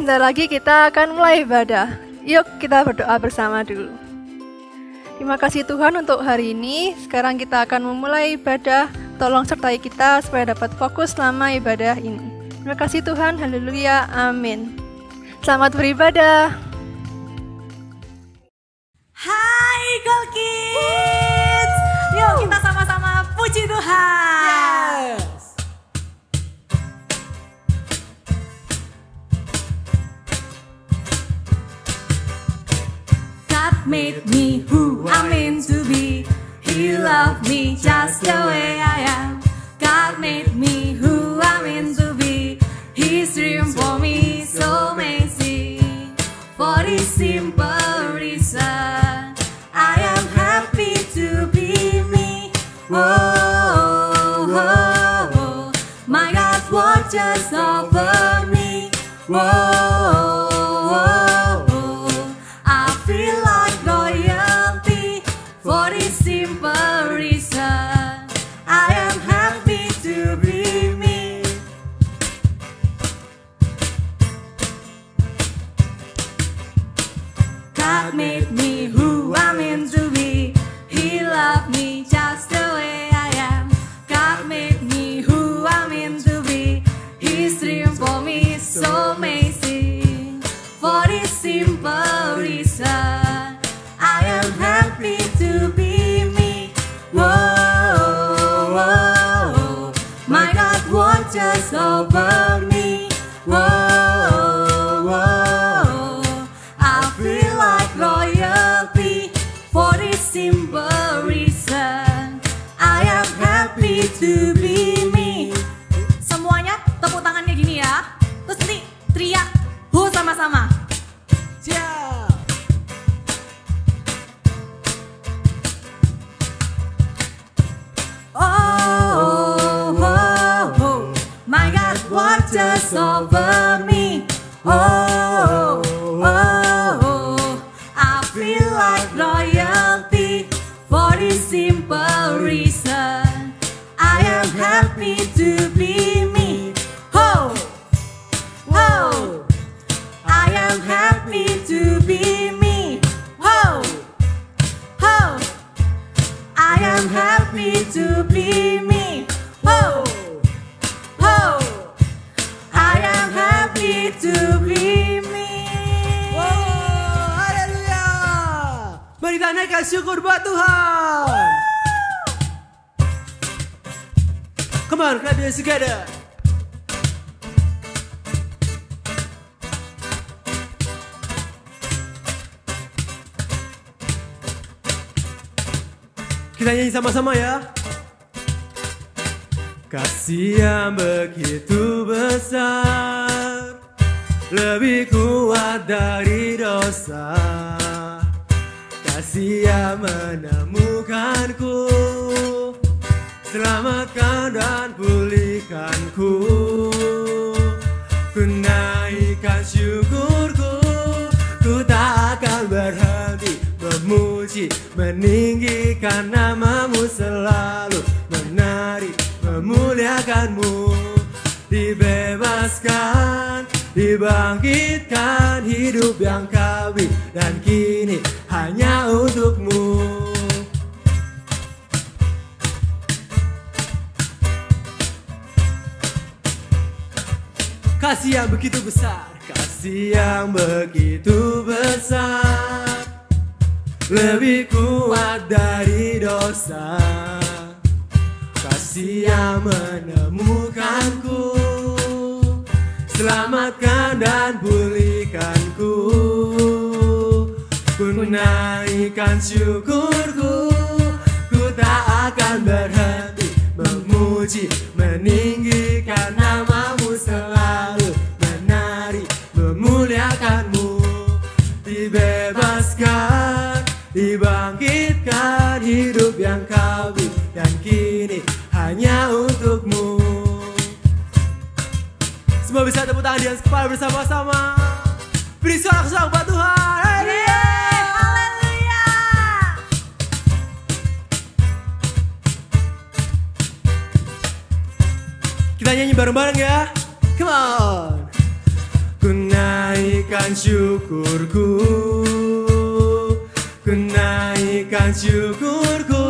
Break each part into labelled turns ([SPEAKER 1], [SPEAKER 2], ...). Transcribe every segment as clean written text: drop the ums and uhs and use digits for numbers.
[SPEAKER 1] sebentar lagi kita akan mulai ibadah. Yuk kita berdoa bersama dulu. Terima kasih Tuhan untuk hari ini. Sekarang kita akan memulai ibadah. Tolong sertai kita supaya dapat fokus selama ibadah ini. Terima kasih Tuhan. Haleluya. Amin. Selamat beribadah.
[SPEAKER 2] Hai Goal Kids. Yuk kita sama-sama puji Tuhan.
[SPEAKER 3] Yes.
[SPEAKER 2] God made me who I'm meant to be. He loved me just the way I am. God made me who I'm meant to be. His dream for me so amazing. For this simple reason, I am happy to be me. Whoa, whoa, whoa. My God watches over me. Whoa, whoa, whoa. I feel like royalty. For this simple reason, I am happy to be me. God made me who I'm meant to be. He loved me just the way I am. God made me who I'm meant to be. His dream for me is so amazing. For this simple reason, I am happy to be me. Whoa, whoa, my God watches over me. Whoa, whoa, I feel like royalty. For this simple reason, I am happy to be me. Semuanya tepuk tangannya gini ya. Terus nanti teriak hu sama-sama.
[SPEAKER 3] Siap.
[SPEAKER 2] Oh, oh, oh, my God watches over me. Oh, oh, oh, I feel like royalty. For this simple reason, I am happy to be me. Oh, oh, I am happy to be me. Oh, oh, I am happy to be me. Oh, oh, I am happy to be me.
[SPEAKER 3] Wow, haleluya. Mari kita naikkan syukur buat Tuhan. Come on, clap your hands together. Kita nyanyi sama-sama ya. Kasih yang begitu besar, lebih kuat dari dosa. Kasih yang menemukanku, selamatkan dan pulihkanku. Ku naikkan syukurku, ku tak akan berhenti memuji, meninggikan namamu, selalu menari, memuliakanmu. Dibebaskan, dibangkitkan, hidup yang kami dan kini hanya untukmu. Kasih yang begitu besar, kasih yang begitu besar, lebih kuat dari dosa. Kasih yang menemukanku, selamatkan dan pulihkanku. Ku naikkan syukurku, ku tak akan berhenti memuji, meninggikan namamu, selalu menari, memuliakanmu. Dibebaskan, dibangkitkan, hidup yang kami dan kini hanya untukmu. Semua bisa tepuk tangan di atas kepala bersama-sama. Beri suara kesenangan buat Tuhan. Haleluya.
[SPEAKER 2] Haleluya.
[SPEAKER 3] Kita nyanyi bareng-bareng ya. Come on. Ku naik naikkan syukurku, ku naikkan syukurku,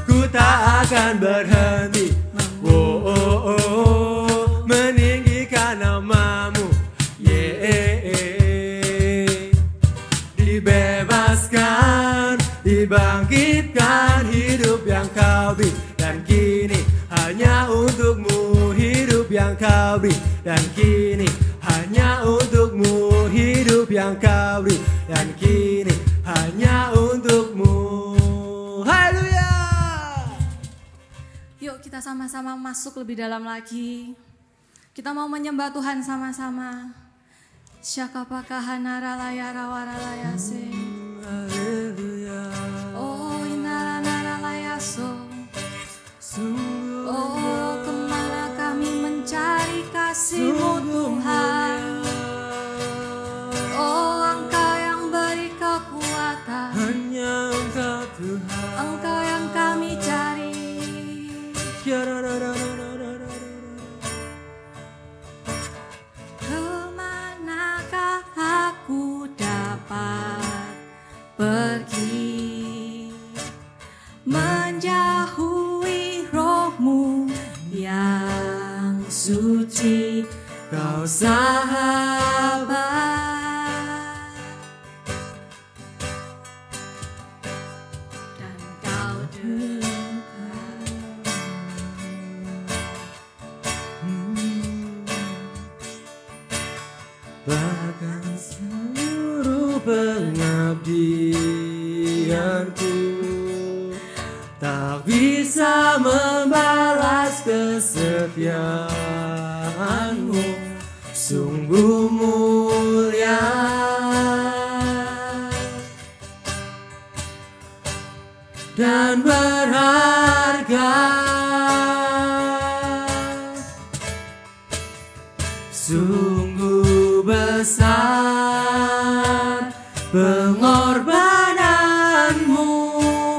[SPEAKER 3] ku tak akan berhenti. Oh, oh, oh, meninggikan namamu, dibebaskan, dibangkitkan, hidup yang kau beri dan kini hanya untukmu, hidup yang kau beri dan kini hanya untukmu, hidup yang kau beri dan kini hanya untukmu. Haleluya.
[SPEAKER 2] Yuk kita sama-sama masuk lebih dalam lagi. Kita mau menyembah Tuhan sama-sama. Syakapakahana ralaya rawaralaya se.
[SPEAKER 3] Haleluya.
[SPEAKER 2] Oh inara ralaya so. Oh kemana kami mencari kasih-Mu Tuhan. Oh Engkau yang beri kekuatan,
[SPEAKER 3] Hanya Engkau Tuhan.
[SPEAKER 2] Engkau yang kami cari. Kemanakah aku dapat pergi, menjauhi Roh-Mu yang suci, Kau sahabat dan Kau dekat.
[SPEAKER 3] Bahkan seluruh pengabdianku tak bisa membalas kesetiaan-Mu, sungguh mulia dan berharga. Sungguh besar pengorbanan-Mu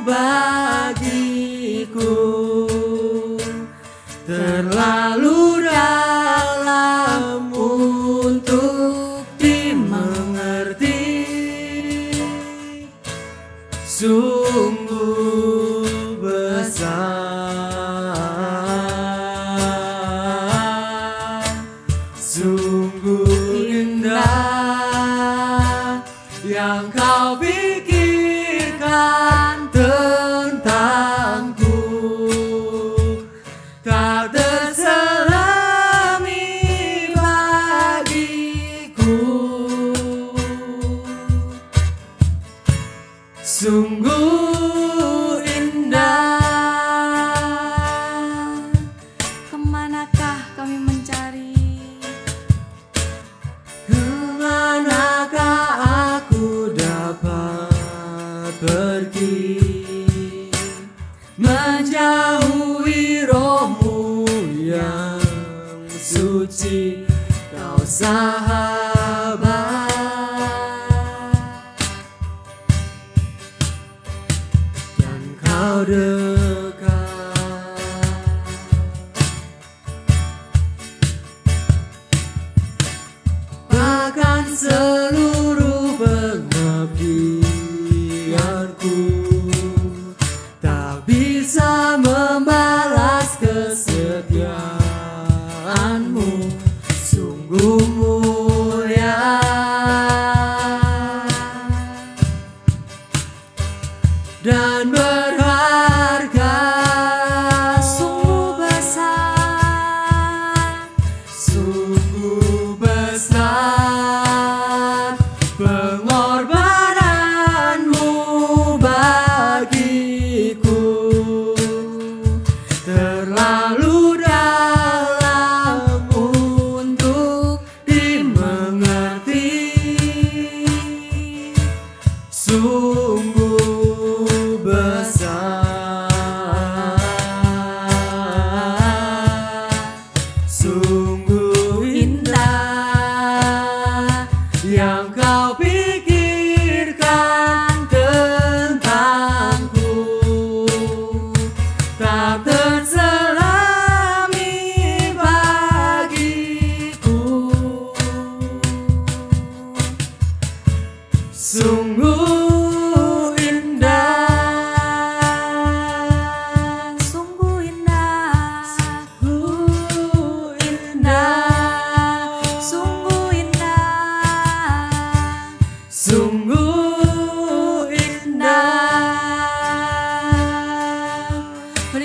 [SPEAKER 3] bagiku, terlalu dalam untuk dimengerti. Sungguh besar, sungguh indah yang Kau pikirkan tentangku, tak terselami bagiku. Sungguh indah.
[SPEAKER 2] Kemanakah kami mencari?
[SPEAKER 3] Kemanakah aku dapat pergi, menjauhi Roh-Mu yang suci, Kau sahabat dan Kau dekat. Bahkan seluruh pengabdianku tak bisa membalas kesetiaan-Mu, sungguh mulia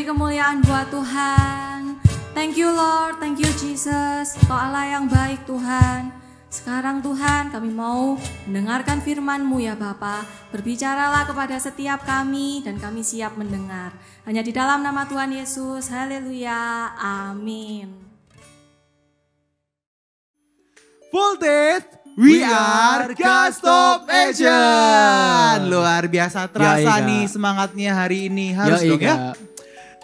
[SPEAKER 2] kemuliaan buat Tuhan. Thank you Lord, thank you Jesus. Kau Allah yang baik Tuhan. Sekarang Tuhan kami mau mendengarkan firman-Mu ya Bapa. Berbicaralah kepada setiap kami dan kami siap mendengar. Hanya di dalam nama Tuhan Yesus. Haleluya. Amin.
[SPEAKER 4] Voltage, we are God's Top Agent. Luar biasa terasa nih semangatnya hari ini. Harus dong ya.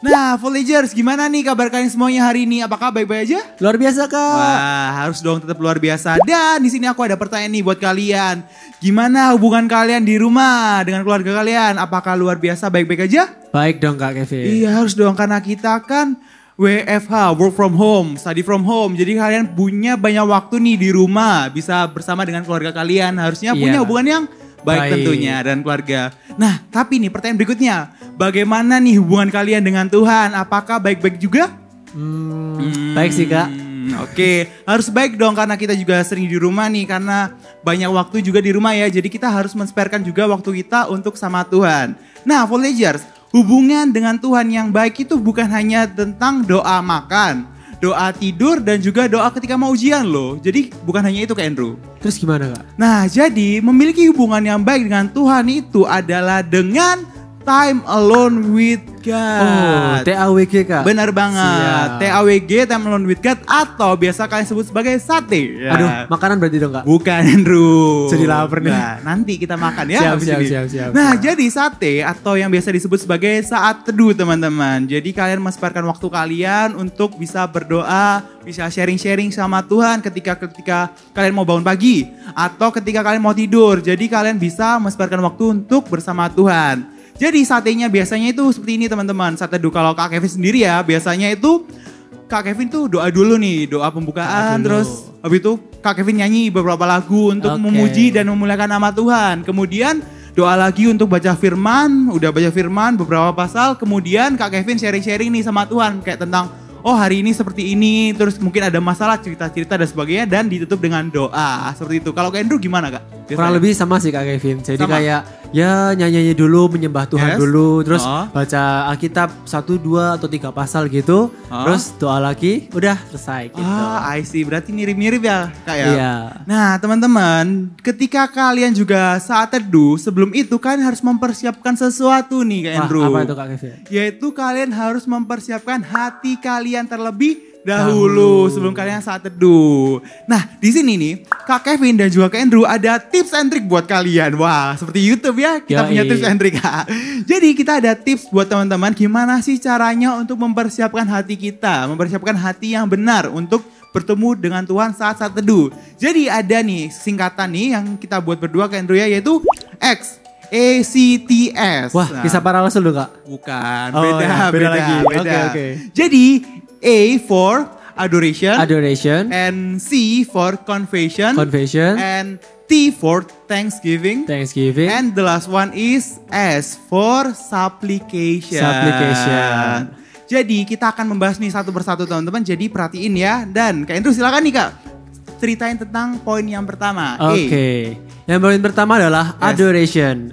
[SPEAKER 4] Nah, Voltagers, gimana nih kabar kalian semuanya hari ini? Apakah baik-baik aja?
[SPEAKER 5] Luar biasa Kak.
[SPEAKER 4] Wah, harus dong tetap luar biasa. Dan di sini aku ada pertanyaan nih buat kalian. Gimana hubungan kalian di rumah dengan keluarga kalian? Apakah luar biasa baik-baik aja?
[SPEAKER 5] Baik dong Kak Kevin.
[SPEAKER 4] Iya, harus dong karena kita kan WFH, work from home, study from home. Jadi kalian punya banyak waktu nih di rumah, bisa bersama dengan keluarga kalian. Harusnya punya hubungan yang baik tentunya dan keluarga. Nah, tapi nih pertanyaan berikutnya. Bagaimana nih hubungan kalian dengan Tuhan? Apakah baik-baik juga?
[SPEAKER 5] Baik sih Kak.
[SPEAKER 4] Oke, harus baik dong karena kita juga sering di rumah nih. Karena banyak waktu juga di rumah ya. Jadi kita harus men-sparekan juga waktu kita untuk sama Tuhan. Nah, Voltagers, hubungan dengan Tuhan yang baik itu bukan hanya tentang doa makan, doa tidur, dan juga doa ketika mau ujian loh. Jadi bukan hanya itu Kak Andrew.
[SPEAKER 5] Terus gimana Kak?
[SPEAKER 4] Nah, jadi memiliki hubungan yang baik dengan Tuhan itu adalah dengan time alone with God.
[SPEAKER 5] Oh, TAWG Kak.
[SPEAKER 4] Benar banget.
[SPEAKER 5] Siap.
[SPEAKER 4] TAWG, time alone with God, atau biasa kalian sebut sebagai sate. Ya.
[SPEAKER 5] Aduh, makanan berarti dong Kak?
[SPEAKER 4] Bukan Andrew.
[SPEAKER 5] Jadi lapar nih.
[SPEAKER 4] Nah, nanti kita makan ya.
[SPEAKER 5] Siap.
[SPEAKER 4] Nah, jadi sate atau yang biasa disebut sebagai saat teduh teman-teman. Jadi kalian menyempatkan waktu kalian untuk bisa berdoa, bisa sharing-sharing sama Tuhan ketika kalian mau bangun pagi atau ketika kalian mau tidur. Jadi kalian bisa menyempatkan waktu untuk bersama Tuhan. Jadi satenya biasanya itu seperti ini teman-teman. Saat teduh kalau Kak Kevin sendiri ya, biasanya itu Kak Kevin tuh doa dulu nih, doa pembukaan, terus habis itu Kak Kevin nyanyi beberapa lagu untuk memuji dan memuliakan nama Tuhan. Kemudian doa lagi untuk baca firman, udah baca firman beberapa pasal, kemudian Kak Kevin sharing-sharing nih sama Tuhan kayak tentang oh hari ini seperti ini, terus mungkin ada masalah, cerita-cerita dan sebagainya, dan ditutup dengan doa seperti itu. Kalau Kak Andrew gimana Kak? Biasanya?
[SPEAKER 5] Kurang lebih sama sih Kak Kevin. Jadi
[SPEAKER 4] sama?
[SPEAKER 5] kayak ya nyanyi dulu, menyembah Tuhan dulu, terus baca Alkitab 1, 2 atau 3 pasal gitu, terus doa lagi, udah selesai gitu.
[SPEAKER 4] I see, berarti mirip-mirip ya Kak ya?
[SPEAKER 5] Iya.
[SPEAKER 4] Nah teman-teman, ketika kalian juga saat teduh, sebelum itu kalian harus mempersiapkan sesuatu nih Kak Andrew.
[SPEAKER 5] Apa itu Kak Kevin?
[SPEAKER 4] Yaitu kalian harus mempersiapkan hati kalian terlebih dahulu sebelum kalian saat teduh. Nah, di sini nih Kak Kevin dan juga Kak Andrew ada tips and trick buat kalian. Wah, seperti YouTube ya, kita punya tips and trick Kak. Jadi kita ada tips buat teman-teman gimana sih caranya untuk mempersiapkan hati kita, mempersiapkan hati yang benar untuk bertemu dengan Tuhan saat teduh. Jadi ada nih singkatan nih yang kita buat berdua Kak Andrew ya, yaitu ACTS.
[SPEAKER 5] Wah, kisah para rasul dong Kak?
[SPEAKER 4] Bukan,
[SPEAKER 5] beda lagi. Oke.
[SPEAKER 4] Jadi A for adoration,
[SPEAKER 5] and
[SPEAKER 4] C for confession, and T for thanksgiving, and the last one is S for supplication. Jadi kita akan membahas nih satu persatu teman-teman, jadi perhatiin ya. Dan Kak Andrew silakan nih Kak, ceritain tentang poin yang pertama.
[SPEAKER 5] Oke. Yang poin pertama adalah adoration.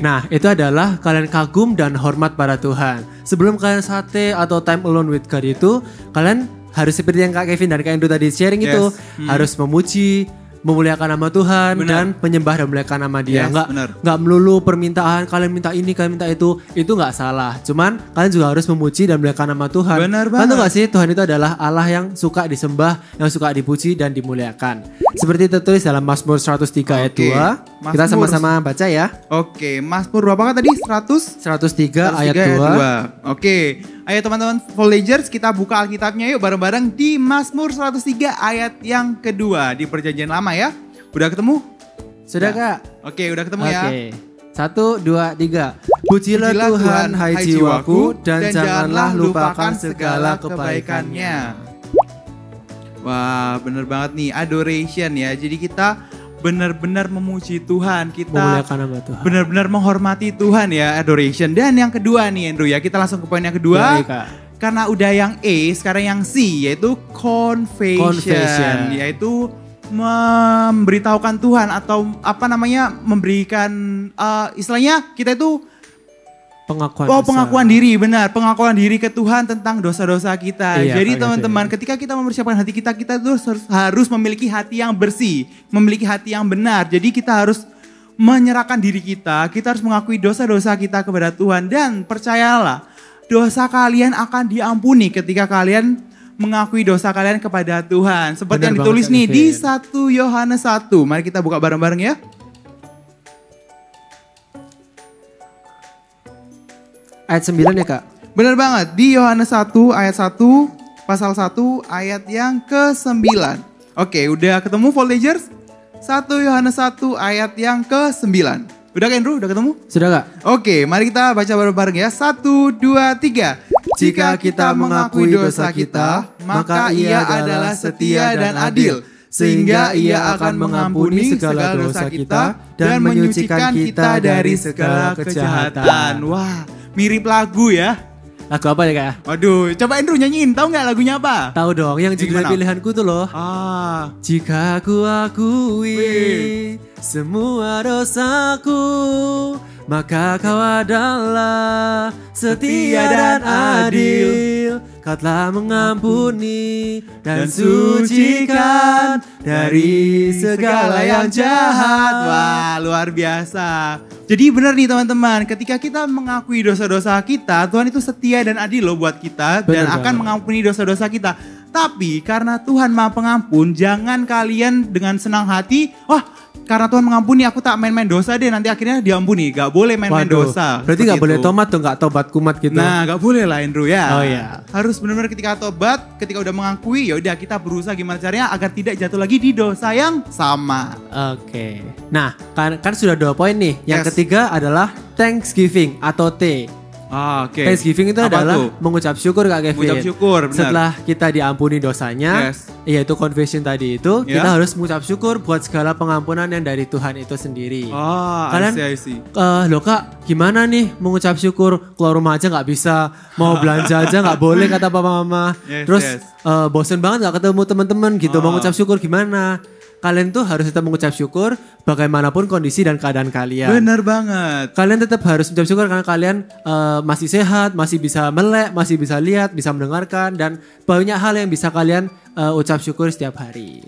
[SPEAKER 5] Nah, itu adalah kalian kagum dan hormat pada Tuhan. Sebelum kalian sate atau time alone with God itu, kalian harus seperti yang Kak Kevin dan Kak Andrew tadi sharing itu, harus memuji, memuliakan nama Tuhan dan menyembah dan memuliakan nama Dia. Enggak melulu permintaan kalian minta ini, kalian minta itu enggak salah. Cuman kalian juga harus memuji dan memuliakan nama Tuhan. Benar banget. Tahu enggak sih Tuhan itu adalah Allah yang suka disembah, yang suka dipuji dan dimuliakan. Seperti tertulis dalam Mazmur 103 ayat 2. Kita sama-sama baca ya.
[SPEAKER 4] Oke, Mazmur berapa kan tadi?
[SPEAKER 5] 103 ayat 2.
[SPEAKER 4] Oke. Ayo teman-teman Voltagers, kita buka Alkitabnya yuk bareng-bareng di Mazmur 103 ayat yang kedua di Perjanjian Lama ya. Udah ketemu?
[SPEAKER 5] Sudah Kak?
[SPEAKER 4] Oke, udah ketemu ya.
[SPEAKER 5] 1, 2, 3. Pujilah Tuhan hai jiwaku dan janganlah lupakan segala kebaikannya.
[SPEAKER 4] Wah, bener banget nih, adoration ya. Jadi kita benar-benar memuji Tuhan, kita
[SPEAKER 5] memuliakan nama Tuhan,
[SPEAKER 4] benar-benar menghormati Tuhan ya, adoration. Dan yang kedua nih Andrew ya, kita langsung ke poin yang kedua. Karena udah yang A, sekarang yang C, yaitu confession. Yaitu memberitahukan Tuhan atau apa namanya, memberikan istilahnya kita itu Pengakuan diri, benar. Pengakuan diri ke Tuhan tentang dosa-dosa kita.
[SPEAKER 5] Iya,
[SPEAKER 4] Jadi teman-teman, ketika kita mempersiapkan hati kita, kita tuh harus memiliki hati yang bersih, memiliki hati yang benar. Jadi kita harus menyerahkan diri kita harus mengakui dosa-dosa kita kepada Tuhan. Dan percayalah, dosa kalian akan diampuni ketika kalian mengakui dosa kalian kepada Tuhan. Seperti yang ditulis nih di 1 Yohanes 1. Mari kita buka bareng-bareng ya.
[SPEAKER 5] Ayat 9 ya Kak?
[SPEAKER 4] Benar banget, di Yohanes 1 ayat 1, pasal 1 ayat yang ke-9. Oke, udah ketemu Voltagers? 1 Yohanes 1 ayat yang ke-9. Udah kan Andrew? Udah ketemu?
[SPEAKER 5] Sudah Kak?
[SPEAKER 4] Oke, mari kita baca bareng-bareng ya. 1, 2, 3. Jika kita mengakui dosa kita, maka Ia adalah setia dan adil, sehingga Ia akan mengampuni segala dosa kita dan menyucikan kita dari segala kejahatan. Wah, mirip lagu ya.
[SPEAKER 5] Lagu apa ya Kak?
[SPEAKER 4] Waduh, coba Andrew nyanyiin. Tahu nggak lagunya apa?
[SPEAKER 5] Tahu dong, yang judul pilihanku tuh loh. Jika ku akui semua dosaku, maka Kau adalah setia dan adil. Kau telah mengampuni dan sucikan dari segala yang jahat.
[SPEAKER 4] Wah, luar biasa. Jadi benar nih teman-teman, ketika kita mengakui dosa-dosa kita, Tuhan itu setia dan adil loh buat kita. Dan akan mengampuni dosa-dosa kita. Tapi karena Tuhan Maha Pengampun, jangan kalian dengan senang hati, wah karena Tuhan mengampuni aku tak main-main dosa deh, nanti akhirnya diampuni. Gak boleh main-main dosa.
[SPEAKER 5] Berarti gak boleh tomat tuh, gak tobat kumat gitu.
[SPEAKER 4] Nah gak boleh lah Andrew ya.
[SPEAKER 5] Oh iya.
[SPEAKER 4] Harus benar-benar ketika tobat, ketika udah mengakui, ya udah kita berusaha gimana caranya agar tidak jatuh lagi di dosa yang sama.
[SPEAKER 5] Oke. Nah kan sudah 2 poin nih. Yang ketiga adalah Thanksgiving atau T. Thanksgiving itu adalah mengucap syukur Kak Kevin.
[SPEAKER 4] Mengucap syukur, benar.
[SPEAKER 5] Setelah kita diampuni dosanya, yaitu confession tadi itu, kita harus mengucap syukur buat segala pengampunan yang dari Tuhan itu sendiri. Kalian,
[SPEAKER 4] I see.
[SPEAKER 5] Loh Kak, gimana nih mengucap syukur? Keluar rumah aja nggak bisa, mau belanja aja nggak boleh kata papa mama. Terus bosen banget nggak ketemu teman-teman gitu, mau mengucap syukur gimana? Kalian tuh harus tetap mengucap syukur bagaimanapun kondisi dan keadaan kalian.
[SPEAKER 4] Bener banget.
[SPEAKER 5] Kalian tetap harus mengucap syukur karena kalian masih sehat, masih bisa melek, masih bisa lihat, bisa mendengarkan. Dan banyak hal yang bisa kalian ucap syukur setiap hari.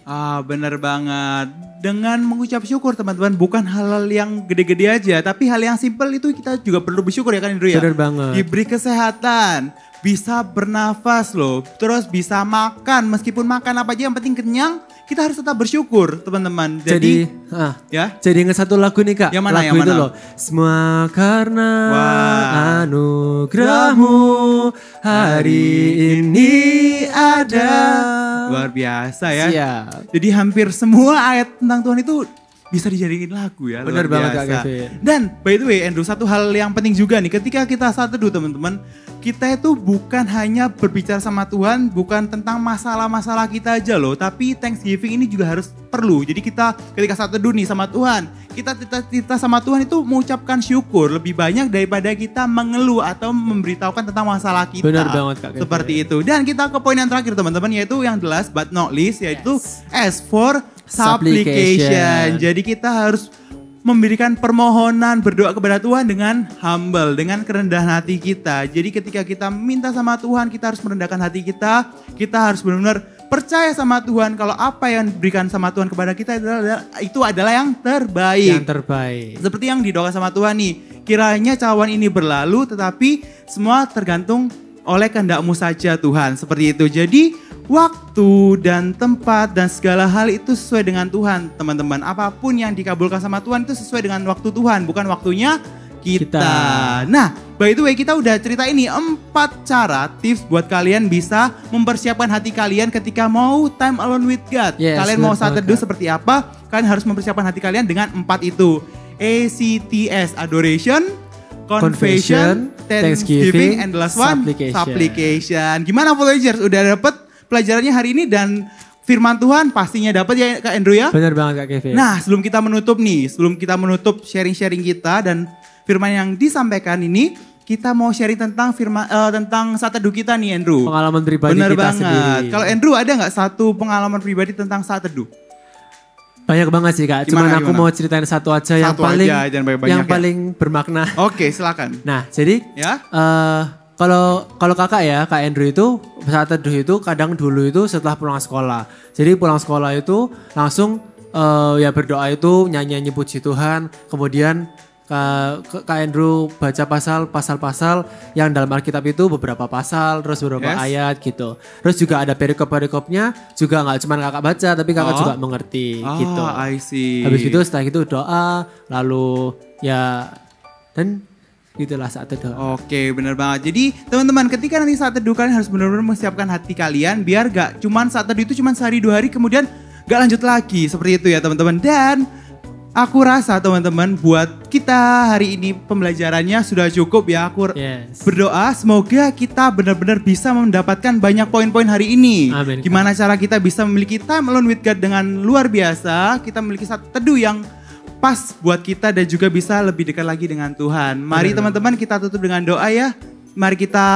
[SPEAKER 4] Bener banget. Dengan mengucap syukur teman-teman, bukan hal-hal yang gede-gede aja. Tapi hal yang simpel itu kita juga perlu bersyukur ya kan Indro ya.
[SPEAKER 5] Bener banget.
[SPEAKER 4] Diberi kesehatan, bisa bernafas loh. Terus bisa makan, meskipun makan apa aja yang penting kenyang. Kita harus tetap bersyukur teman-teman. Jadi
[SPEAKER 5] ingat satu lagu nih Kak.
[SPEAKER 4] Yang mana?
[SPEAKER 5] Lagu itu loh. Semua karena anugerahmu hari ini ada.
[SPEAKER 4] Luar biasa ya.
[SPEAKER 5] Siap.
[SPEAKER 4] Jadi hampir semua ayat tentang Tuhan itu bisa dijadiin lagu ya.
[SPEAKER 5] Benar banget Kak Kevin.
[SPEAKER 4] Dan by the way Andrew, satu hal yang penting juga nih. Ketika kita saat teduh teman-teman, kita itu bukan hanya berbicara sama Tuhan, bukan tentang masalah-masalah kita aja loh. Tapi Thanksgiving ini juga harus perlu. Jadi kita ketika saat teduh nih sama Tuhan, kita sama Tuhan itu mengucapkan syukur lebih banyak daripada kita mengeluh atau memberitahukan tentang masalah kita.
[SPEAKER 5] Benar banget Kak Kevin.
[SPEAKER 4] Seperti itu. Dan kita ke poin yang terakhir teman-teman, yaitu yang the last but not least, yaitu S for supplication. Jadi kita harus memberikan permohonan, berdoa kepada Tuhan dengan humble, dengan kerendahan hati kita. Jadi ketika kita minta sama Tuhan, kita harus merendahkan hati kita. Kita harus benar-benar percaya sama Tuhan kalau apa yang diberikan sama Tuhan kepada kita itu adalah yang terbaik.
[SPEAKER 5] Yang terbaik.
[SPEAKER 4] Seperti yang didoakan sama Tuhan nih. Kiranya cawan ini berlalu, tetapi semua tergantung oleh kehendak-Mu saja Tuhan. Seperti itu. Jadi waktu dan tempat dan segala hal itu sesuai dengan Tuhan teman-teman. Apapun yang dikabulkan sama Tuhan itu sesuai dengan waktu Tuhan, bukan waktunya kita. Nah by the way kita udah cerita ini 4 cara tips buat kalian bisa mempersiapkan hati kalian ketika mau time alone with God. Kalian mau saat teduh seperti apa, kalian harus mempersiapkan hati kalian dengan 4 itu. ACTS, Adoration, Confession, Thanksgiving, and the last one, Supplication. Gimana Voyagers? Udah dapet pelajarannya hari ini dan firman Tuhan pastinya dapat ya Kak Andrew ya?
[SPEAKER 5] Benar banget Kak Kevin.
[SPEAKER 4] Nah sebelum kita menutup sharing-sharing kita dan firman yang disampaikan ini, kita mau sharing tentang tentang saat teduh kita nih Andrew.
[SPEAKER 5] Pengalaman pribadi kita sendiri.
[SPEAKER 4] Kalau Andrew ada nggak satu pengalaman pribadi tentang saat teduh?
[SPEAKER 5] Banyak banget sih Kak, cuman aku mau ceritain satu aja yang paling bermakna.
[SPEAKER 4] Oke, silakan.
[SPEAKER 5] Nah, jadi ya. Kalau Kakak ya, Kak Andrew itu saat teduh itu kadang dulu itu setelah pulang sekolah. Jadi pulang sekolah itu langsung ya berdoa itu nyanyi puji Tuhan, kemudian Kak Andrew baca pasal-pasal yang dalam Alkitab itu beberapa pasal, terus beberapa ayat gitu. Terus juga ada perikop-perikopnya juga nggak cuma Kakak baca, tapi Kakak juga mengerti gitu.
[SPEAKER 4] I see.
[SPEAKER 5] Habis itu setelah itu doa, lalu ya dan gitulah saat teduh.
[SPEAKER 4] Oke, benar banget. Jadi teman-teman, ketika nanti saat teduh kalian harus benar-benar mempersiapkan hati kalian biar gak cuman saat teduh itu cuman sehari 2 hari kemudian gak lanjut lagi seperti itu ya teman-teman. Dan aku rasa teman-teman buat kita hari ini pembelajarannya sudah cukup ya. Aku berdoa semoga kita benar-benar bisa mendapatkan banyak poin-poin hari ini.
[SPEAKER 5] Amin.
[SPEAKER 4] Gimana cara kita bisa memiliki time alone with God dengan luar biasa. Kita memiliki saat teduh yang pas buat kita dan juga bisa lebih dekat lagi dengan Tuhan. Mari teman-teman kita tutup dengan doa ya. Mari kita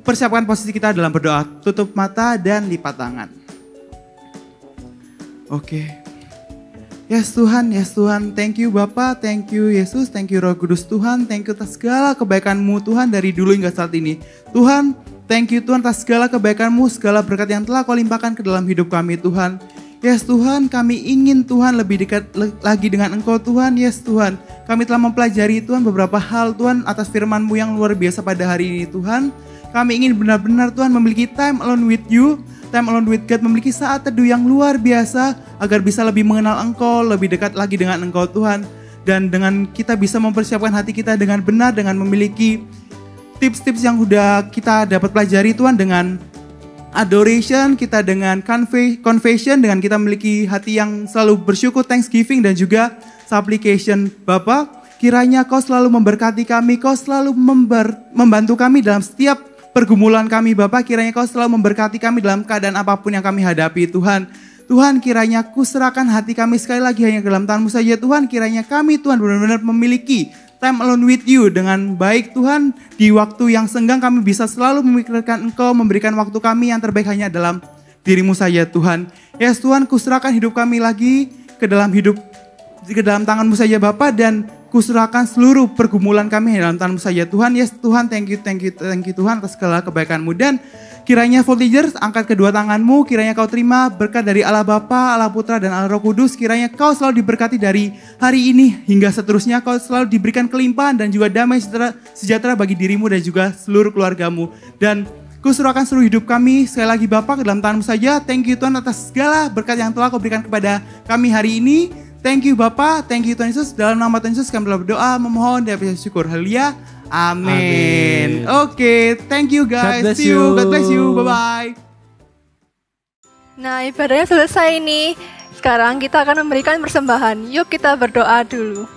[SPEAKER 4] persiapkan posisi kita dalam berdoa. Tutup mata dan lipat tangan. Oke. Yes Tuhan, thank you Bapa, thank you Yesus, thank you Roh Kudus Tuhan, thank you atas segala kebaikan-Mu Tuhan dari dulu hingga saat ini. Tuhan, thank you Tuhan atas segala kebaikan-Mu, segala berkat yang telah Kau limpahkan ke dalam hidup kami Tuhan. Yes Tuhan, kami ingin Tuhan lebih dekat lagi dengan Engkau Tuhan. Yes Tuhan, kami telah mempelajari Tuhan beberapa hal Tuhan atas firman-Mu yang luar biasa pada hari ini Tuhan. Kami ingin benar-benar Tuhan memiliki time alone with you, time alone with God, memiliki saat teduh yang luar biasa agar bisa lebih mengenal Engkau, lebih dekat lagi dengan Engkau Tuhan. Dan dengan kita bisa mempersiapkan hati kita dengan benar, dengan memiliki tips-tips yang sudah kita dapat pelajari Tuhan, dengan adoration, kita dengan confession, dengan kita memiliki hati yang selalu bersyukur, thanksgiving dan juga supplication. Bapak, kiranya Kau selalu memberkati kami, Kau selalu membantu kami dalam setiap pergumulan kami Bapak. Kiranya Kau selalu memberkati kami dalam keadaan apapun yang kami hadapi Tuhan. Tuhan, kiranya kuserahkan hati kami sekali lagi hanya ke dalam tangan-Mu saja Tuhan. Kiranya kami Tuhan benar-benar memiliki time alone with you dengan baik Tuhan. Di waktu yang senggang kami bisa selalu memikirkan Engkau, memberikan waktu kami yang terbaik hanya dalam diri-Mu saja Tuhan. Yes Tuhan, kuserahkan hidup kami lagi ke dalam tangan-Mu saja Bapa, dan kuserahkan seluruh pergumulan kami dalam tangan-Mu saja Tuhan. Yes Tuhan, thank you Tuhan atas segala kebaikan-Mu. Dan kiranya voltigers angkat kedua tangan-Mu, kiranya Kau terima berkat dari Allah Bapa, Allah Putra dan Allah Roh Kudus. Kiranya Kau selalu diberkati dari hari ini hingga seterusnya. Kau selalu diberikan kelimpahan dan juga damai sejahtera bagi diri-Mu dan juga seluruh keluarga-Mu. Dan kuserahkan seluruh hidup kami sekali lagi Bapa ke dalam tangan-Mu saja. Thank you Tuhan atas segala berkat yang telah Kau berikan kepada kami hari ini. Thank you Bapa, thank you Tuhan Yesus. Dalam nama Tuhan Yesus kami berdoa, memohon dan bersyukur. Haleluya. Amin. Oke, thank you guys. See you. God bless you. Bye-bye.
[SPEAKER 1] Nah, ibadahnya selesai nih. Sekarang kita akan memberikan persembahan. Yuk kita berdoa dulu.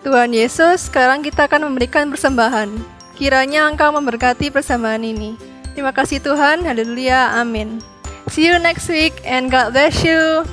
[SPEAKER 1] Tuhan Yesus, sekarang kita akan memberikan persembahan. Kiranya Engkau memberkati persembahan ini. Terima kasih Tuhan. Haleluya. Amin. See you next week and God bless you.